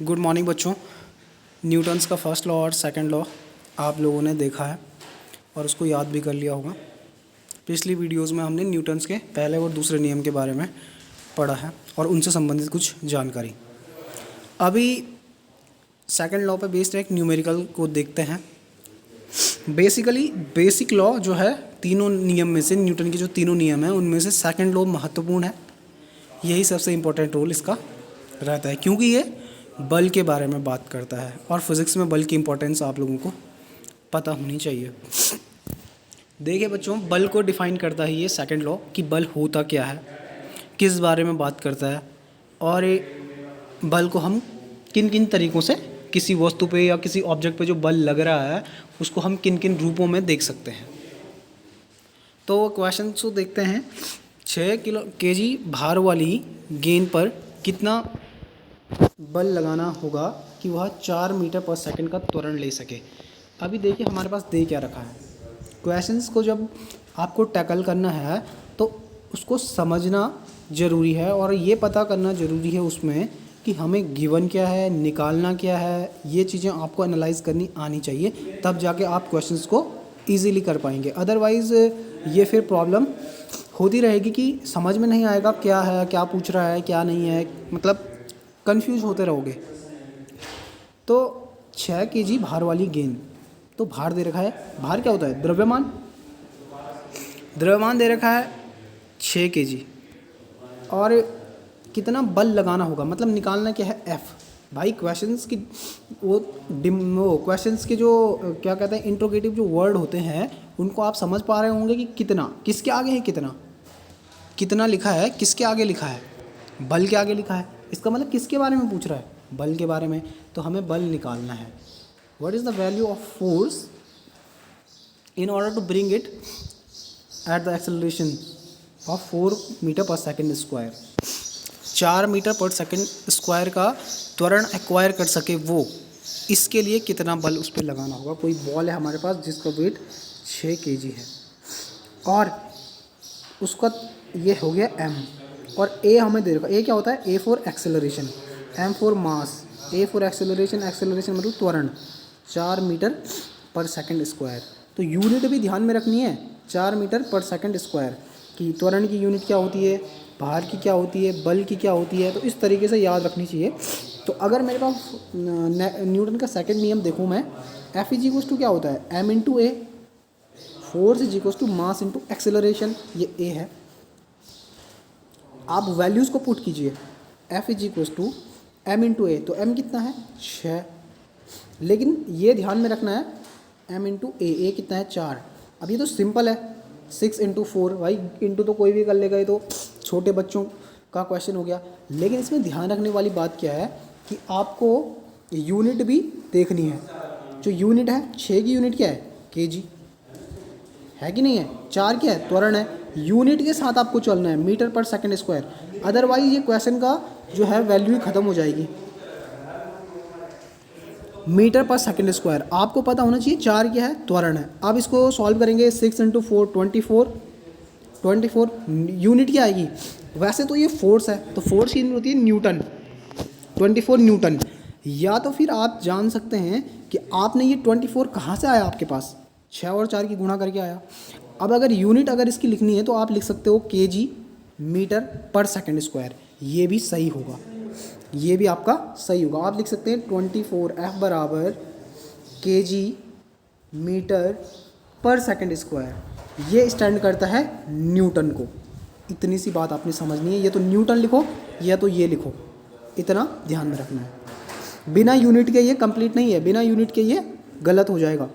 Good morning बच्चों। Newton's का first law और सेकंड लॉ आप लोगों ने देखा है और उसको याद भी कर लिया होगा। पिछली वीडियोस में हमने न्यूटन्स के पहले और दूसरे नियम के बारे में पढ़ा है और उनसे संबंधित कुछ जानकारी। अभी सेकंड लॉ पे बेस्ड एक न्यूमेरिकल को देखते हैं। बेसिकली बेसिक लॉ जो है, तीनों नियम में से न्यूटन के जो तीनों नियम हैं उनमें से सेकंड लॉ महत्वपूर्ण है। यही सबसे इम्पोर्टेंट रोल इसका रहता है क्योंकि ये बल के बारे में बात करता है और फिज़िक्स में बल की इम्पोर्टेंस आप लोगों को पता होनी चाहिए। देखिए बच्चों, बल को डिफ़ाइन करता है ये सेकंड लॉ कि बल होता क्या है, किस बारे में बात करता है और बल को हम किन किन तरीक़ों से किसी वस्तु पे या किसी ऑब्जेक्ट पे जो बल लग रहा है उसको हम किन किन रूपों में देख सकते हैं। तो क्वेश्चन को देखते हैं। 6 kg भार वाली गेंद पर कितना बल लगाना होगा कि वह 4 मीटर पर सेकंड का त्वरण ले सके। अभी देखिए हमारे पास दे क्या रखा है। क्वेश्चंस को जब आपको टैकल करना है तो उसको समझना ज़रूरी है और ये पता करना ज़रूरी है उसमें कि हमें गिवन क्या है, निकालना क्या है। ये चीज़ें आपको एनालाइज करनी आनी चाहिए, तब जाके आप क्वेश्चंस को ईजीली कर पाएंगे। अदरवाइज़ ये फिर प्रॉब्लम होती रहेगी कि समझ में नहीं आएगा क्या है, क्या पूछ रहा है, क्या नहीं है, मतलब कंफ्यूज होते रहोगे। तो 6 kg भार वाली गेंद, तो भार दे रखा है। भार क्या होता है? द्रव्यमान। द्रव्यमान दे रखा है 6 kg और कितना बल लगाना होगा, मतलब निकालना क्या है? F। भाई क्वेश्चंस की वो क्वेश्चंस के जो क्या कहते हैं इंट्रोगेटिव जो वर्ड होते हैं उनको आप समझ पा रहे होंगे कि कितना किसके आगे है, कितना कितना लिखा है, किसके आगे लिखा है, बल के आगे लिखा है। इसका मतलब किसके बारे में पूछ रहा है? बल के बारे में। तो हमें बल निकालना है। What is the value of force in order to bring it at the acceleration of 4 metre per second square. 4 metre per second square का त्वरण एक्वायर कर सके वो, इसके लिए कितना बल उस पर लगाना होगा। कोई बॉल है हमारे पास जिसका वेट 6 kg है और उसका ये हो गया m और a हमें दे रखा। a क्या होता है? a for acceleration, m for mass, a for acceleration, acceleration मतलब त्वरण 4 मीटर पर सेकंड स्क्वायर। तो यूनिट भी ध्यान में रखनी है, 4 मीटर पर सेकंड स्क्वायर की त्वरण की यूनिट क्या होती है, भार की क्या होती है, बल की क्या होती है। तो इस तरीके से याद रखनी चाहिए। तो अगर मेरे पास न्यूटन का सेकंड नियम देखूँ मैं, F इज इक्वल्स टू क्या होता है? m into a, force is equals to mass into acceleration, ये a है। आप वैल्यूज़ को पुट कीजिए, F is equals to m into a, तो m कितना है? 6। लेकिन ये ध्यान में रखना है m इंटू ए कितना है? 4। अब ये तो सिंपल है, 6 इंटू 4। भाई इंटू तो कोई भी कर लेगा, ये तो छोटे बच्चों का क्वेश्चन हो गया। लेकिन इसमें ध्यान रखने वाली बात क्या है कि आपको यूनिट भी देखनी है। जो यूनिट है 6 की यूनिट क्या है? kg है कि नहीं है? 4 क्या है? त्वरण है। यूनिट के साथ आपको चलना है, मीटर पर सेकंड स्क्वायर। अदरवाइज ये क्वेश्चन का जो है वैल्यू ही खत्म हो जाएगी। मीटर पर सेकंड स्क्वायर आपको पता होना चाहिए। 4 क्या है? त्वरण है। अब इसको सॉल्व करेंगे, 6 इंटू 4 24 यूनिट क्या आएगी? वैसे तो ये फोर्स है, तो फोर्स की यूनिट होती है न्यूटन, 24 न्यूटन। या तो फिर आप जान सकते हैं कि आपने ये 24 कहाँ से आया आपके पास? 6 और 4 की गुणा करके आया। अब अगर यूनिट अगर इसकी लिखनी है तो आप लिख सकते हो kg मीटर पर सेकंड स्क्वायर। ये भी सही होगा, ये भी आपका सही होगा। आप लिख सकते हैं 24 F बराबर kg मीटर पर सेकंड स्क्वायर। ये स्टैंड करता है न्यूटन को। इतनी सी बात आपने समझनी है। ये तो न्यूटन लिखो या तो ये लिखो, इतना ध्यान में रखना है। बिना यूनिट के ये कंप्लीट नहीं है, बिना यूनिट के ये गलत हो जाएगा।